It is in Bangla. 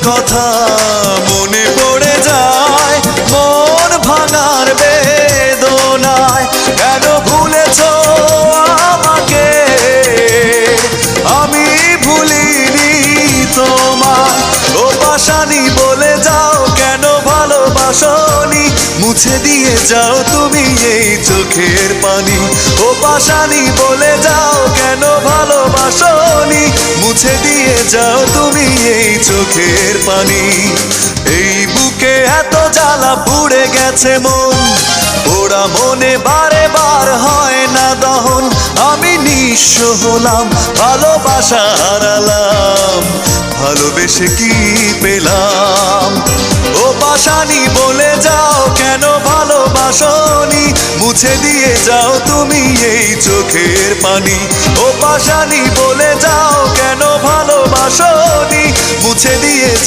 কথা মনে পড়ে যায় মন ভাঙার বেদনায়। কেন ভুলেছো আমাকে, আমি ভুলিনি তোমায়। ও পাশানি বলে যাও কেন ভালোবাসনি, মুছে দিয়ে যাও তুমি এই চোখের পানি। ও পাশানি বলে যাও কেন ভালোবাসনি, মুছে দিয়ে যাও তুমি এই চোখের পানি। এই বুকে এত জ্বালা পুড়ে গেছে মন, ওরা মনে বারে বার হয় না দহন। আমি নিঃস্ব হলাম, ভালোবাসা হারালাম, ভালোবেসে কি পেলাম। ও পাশানি বলে যাও কেন ভালোবাসনি, মুছে দিয়ে যাও তুমি এই চোখের পানি। ও পাশানি বলে যাও কেন ভালোবাসনি, মুছে দিয়ে যাও।